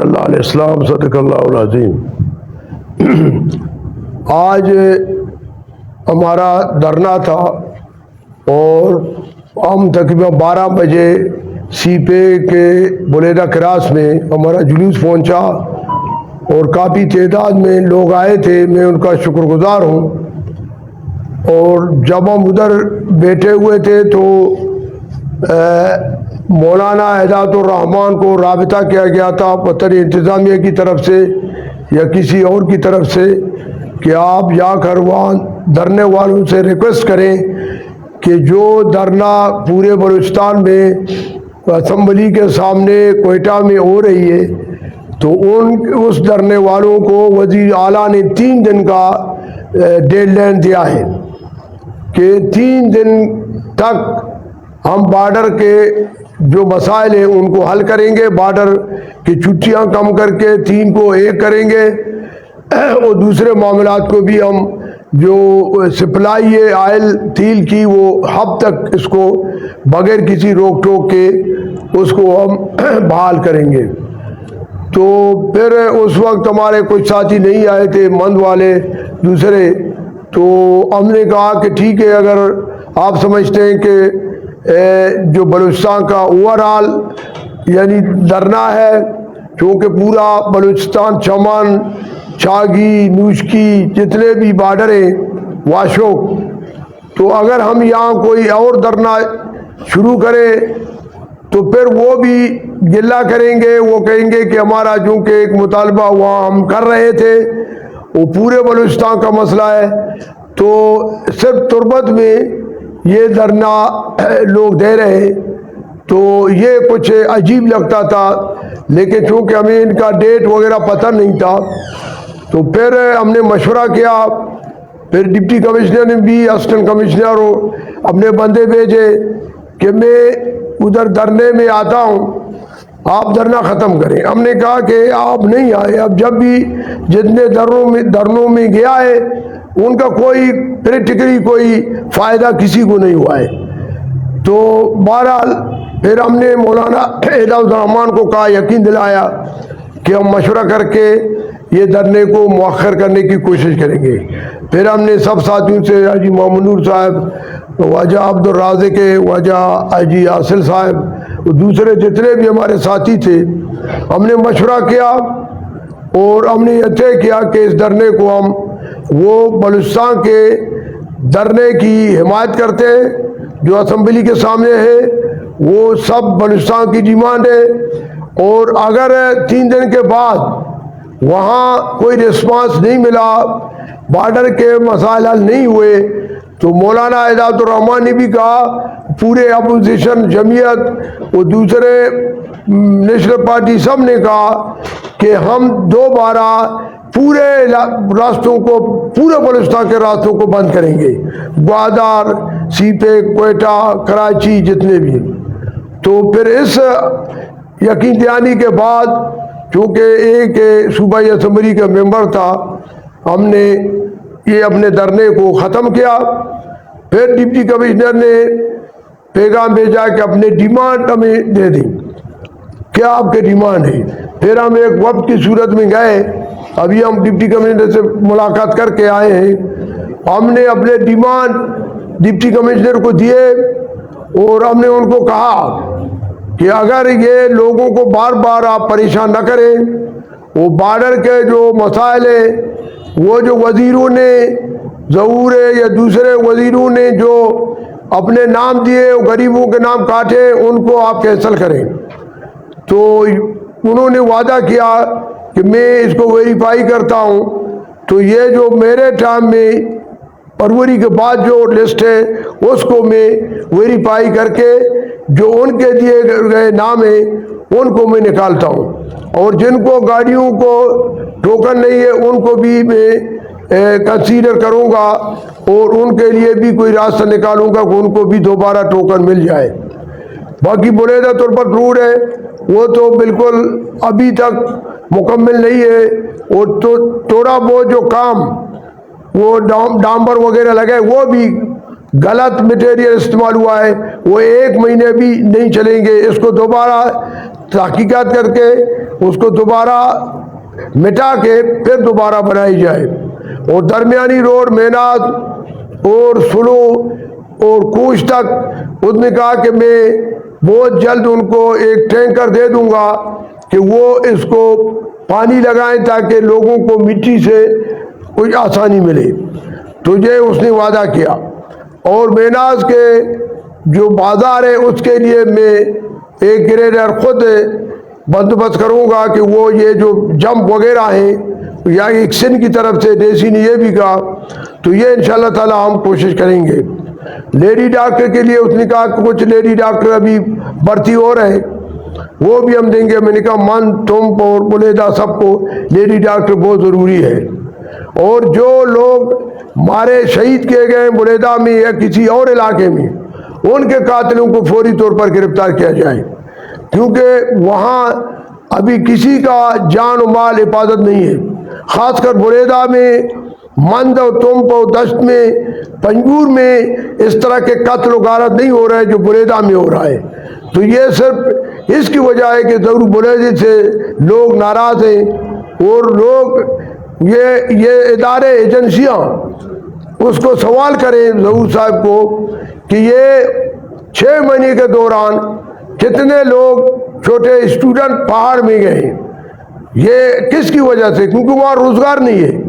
اللہ علیہ السلام صدق اللہ العظیم۔ آج ہمارا دھرنا تھا اور ہم تقریباً 12 بجے سی پے کے بلیدہ کراس میں ہمارا جلوس پہنچا اور کافی تعداد میں لوگ آئے تھے، میں ان کا شکر گزار ہوں۔ اور جب ہم ادھر بیٹھے ہوئے تھے تو مولانا ہدایت الرحمان کو رابطہ کیا گیا تھا پتہ نہیں انتظامیہ کی طرف سے یا کسی اور کی طرف سے کہ آپ جا کر وہاں دھرنے والوں سے ریکویسٹ کریں کہ جو دھرنا پورے بلوچستان میں اسمبلی کے سامنے کوئٹہ میں ہو رہی ہے تو اس دھرنے والوں کو وزیر اعلیٰ نے 3 دن کا ڈیڈ لائن دیا ہے کہ 3 دن تک ہم بارڈر کے جو مسائل ہیں ان کو حل کریں گے، بارڈر کی چھٹیاں کم کر کے 3 کو 1 کریں گے، اور دوسرے معاملات کو بھی ہم جو سپلائی ہے آئل تیل کی وہ ہب تک اس کو بغیر کسی روک ٹوک کے اس کو ہم بحال کریں گے۔ تو پھر اس وقت ہمارے کچھ ساتھی نہیں آئے تھے مند والے دوسرے، تو ہم نے کہا کہ ٹھیک ہے اگر آپ سمجھتے ہیں کہ جو بلوچستان کا اوورآل یعنی دھرنا ہے، چونکہ پورا بلوچستان چمن، چھاگی، نوشکی جتنے بھی بارڈر ہیں واشوک، تو اگر ہم یہاں کوئی اور دھرنا شروع کریں تو پھر وہ بھی گلہ کریں گے، وہ کہیں گے کہ ہمارا چونکہ ایک مطالبہ وہاں ہم کر رہے تھے وہ پورے بلوچستان کا مسئلہ ہے، تو صرف تربت میں یہ دھرنا لوگ دے رہے، تو یہ کچھ عجیب لگتا تھا۔ لیکن چونکہ ہمیں ان کا ڈیٹ وغیرہ پتہ نہیں تھا تو پھر ہم نے مشورہ کیا، پھر ڈپٹی کمشنر نے بھی اسسٹنٹ کمشنر اپنے بندے بھیجے کہ میں ادھر دھرنے میں آتا ہوں، آپ دھرنا ختم کریں۔ ہم نے کہا کہ آپ نہیں آئے، اب جب بھی جتنے دھرنوں میں گیا ہے ان کا کوئی پریکٹیکلی کوئی فائدہ کسی کو نہیں ہوا ہے۔ تو بہرحال پھر ہم نے مولانا ہدایت الرحمان کو کہا، یقین دلایا کہ ہم مشورہ کر کے یہ دھرنے کو مؤخر کرنے کی کوشش کریں گے۔ پھر ہم نے سب ساتھیوں سے حاجی محمد نور صاحب، واجہ عبد الرازق، واجہ حاجی حاصل صاحب، دوسرے جتنے بھی ہمارے ساتھی تھے، ہم نے مشورہ کیا اور ہم نے یہ طے کیا کہ اس دھرنے کو ہم وہ بلوچستان کے دھرنے کی حمایت کرتے ہیں جو اسمبلی کے سامنے ہے، وہ سب بلوچستان کی ڈیمانڈ ہے، اور اگر 3 دن کے بعد وہاں کوئی رسپانس نہیں ملا، بارڈر کے مسائل حل نہیں ہوئے، تو مولانا ہدایت الرحمان نے بھی کہا، پورے اپوزیشن جمعیت اور دوسرے نیشنل پارٹی سب نے کہا کہ ہم دوبارہ پورے راستوں کو، پورے بلوچستان کے راستوں کو بند کریں گے، گوادار، سی پے، کوئٹہ، کراچی جتنے بھی۔ تو پھر اس یقین دہانی کے بعد چونکہ ایک صوبائی اسمبلی کا ممبر تھا، ہم نے یہ اپنے دھرنے کو ختم کیا۔ پھر ڈپٹی کمشنر نے پیغام بھیجا کہ اپنے ڈیمانڈ ہمیں دے دیں، کیا آپ کے ڈیمانڈ ہے؟ پھر ہم ایک وفد کی صورت میں گئے، ابھی ہم ڈپٹی کمشنر سے ملاقات کر کے آئے ہیں، ہم نے اپنے ڈیمانڈ ڈپٹی کمشنر کو دیے اور ہم نے ان کو کہا کہ اگر یہ لوگوں کو بار بار آپ پریشان نہ کریں، وہ بارڈر کے جو مسائل ہیں وہ جو وزیروں نے ظہور یا دوسرے وزیروں نے جو اپنے نام دیے غریبوں کے نام کاٹے ان کو آپ کینسل کریں۔ تو انہوں نے وعدہ کیا کہ میں اس کو ویریفائی کرتا ہوں، تو یہ جو میرے ٹائم میں فروری کے بعد جو لسٹ ہے اس کو میں ویریفائی کر کے جو ان کے دیے گئے نام ہیں ان کو میں نکالتا ہوں، اور جن کو گاڑیوں کو ٹوکن نہیں ہے ان کو بھی میں کنسیڈر کروں گا اور ان کے لیے بھی کوئی راستہ نکالوں گا کہ ان کو بھی دوبارہ ٹوکن مل جائے۔ باقی بلیدہ تربت روڈ ہے وہ تو بالکل ابھی تک مکمل نہیں ہے، اور تھوڑا بہت جو کام وہ ڈامبر وغیرہ لگے وہ بھی غلط مٹیریل استعمال ہوا ہے وہ 1 مہینے بھی نہیں چلیں گے. اس کو دوبارہ تحقیقات کر کے اس کو دوبارہ مٹا کے پھر دوبارہ بنائی جائے. اور درمیانی روڈ میناد اور سلو اور کوچ تک اس نے کہا کہ میں بہت جلد ان کو ایک ٹینکر دے دوں گا کہ وہ اس کو پانی لگائیں تاکہ لوگوں کو مٹی سے کچھ آسانی ملے. تو یہ اس نے وعدہ کیا. اور میناز کے جو بازار ہے اس کے لیے میں ایک گریڈر خود بندوبست کروں گا کہ وہ یہ جو جمپ وغیرہ ہیں یا ایک سن کی طرف سے ڈی سی نے یہ بھی کہا تو یہ انشاءاللہ تعالی ہم کوشش کریں گے. لیڈی ڈاکٹر کے لیے اس نے کہا کہ کچھ لیڈی ڈاکٹر ابھی بھرتی ہو رہے ہیں وہ بھی ہم دیں گے. میں نے کہا من تم اور بلیدہ سب کو لیڈی ڈاکٹر بہت ضروری ہے. اور جو لوگ مارے شہید کیے گئے بلیدہ میں یا کسی اور علاقے میں ان کے قاتلوں کو فوری طور پر گرفتار کیا جائے کیونکہ وہاں ابھی کسی کا جان و مال حفاظت نہیں ہے. خاص کر بلیدہ میں مند و تمپ و دشت میں پنجور میں اس طرح کے قتل و غارت نہیں ہو رہے جو بلیدہ میں ہو رہا ہے. تو یہ صرف اس کی وجہ ہے کہ ضرور بلیدہ سے لوگ ناراض ہیں اور لوگ یہ ادارے ایجنسیاں اس کو سوال کریں ظہور صاحب کو کہ یہ 6 مہینے کے دوران کتنے لوگ چھوٹے اسٹوڈنٹ پہاڑ میں گئے یہ کس کی وجہ سے کیونکہ وہاں روزگار نہیں ہے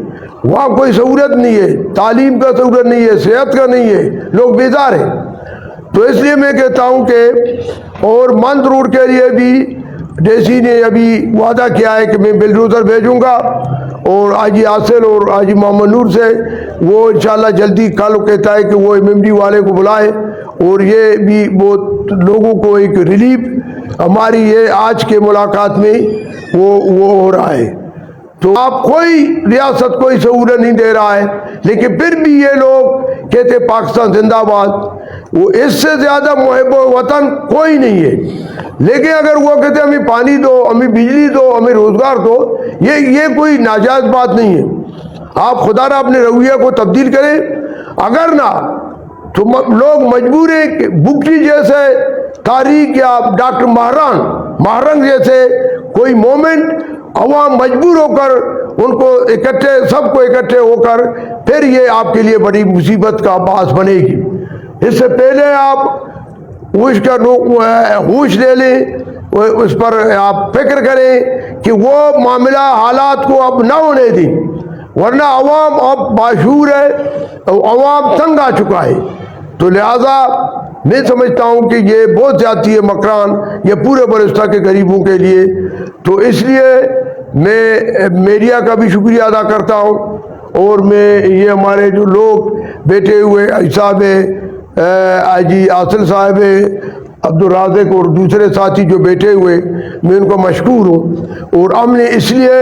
وہاں کوئی سہولت نہیں ہے تعلیم کا سہولت نہیں ہے صحت کا نہیں ہے لوگ بیزار ہیں. تو اس لیے میں کہتا ہوں کہ اور مند روڈ کے لیے بھی ڈی سی نے ابھی وعدہ کیا ہے کہ میں بلڈوزر بھیجوں گا اور آجی حاصل اور آجی محمد نور سے وہ انشاءاللہ جلدی کل کہتا ہے کہ وہ ایم ایم ڈی والے کو بلائے اور یہ بھی بہت لوگوں کو ایک ریلیف ہماری یہ آج کے ملاقات میں وہ ہو رہا ہے. تو آپ کوئی ریاست کوئی سہولت نہیں دے رہا ہے لیکن پھر بھی یہ لوگ کہتے پاکستان زندہ باد وہ اس سے زیادہ محب وطن کوئی نہیں ہے. لیکن اگر وہ کہتے ہمیں پانی دو ہمیں بجلی دو ہمیں روزگار دو یہ کوئی ناجائز بات نہیں ہے. آپ خدا نہ اپنے رویہ کو تبدیل کریں اگر نہ تو لوگ مجبور ہیں کہ بکٹی جیسے تاریخ یا ڈاکٹر مہرنگ جیسے کوئی مومنٹ عوام مجبور ہو کر ان کو سب کو اکٹھے ہو کر پھر یہ آپ کے لیے بڑی مصیبت کا باعث بنے گی. اس سے پہلے آپ ہوش لے لیں اس پر آپ فکر کریں کہ وہ معاملہ حالات کو اب نہ ہونے دیں ورنہ عوام اب باشعور ہے عوام تنگ آ چکا ہے. تو لہذا میں سمجھتا ہوں کہ یہ بہت زیادتی ہے مکران یہ پورے بلوچستان کے غریبوں کے لیے. تو اس لیے میں میڈیا کا بھی شکریہ ادا کرتا ہوں اور میں یہ ہمارے جو لوگ بیٹھے ہوئے صاحب آجی حاصل صاحب عبدالرازق اور دوسرے ساتھی جو بیٹھے ہوئے میں ان کو مشکور ہوں. اور ہم نے اس لیے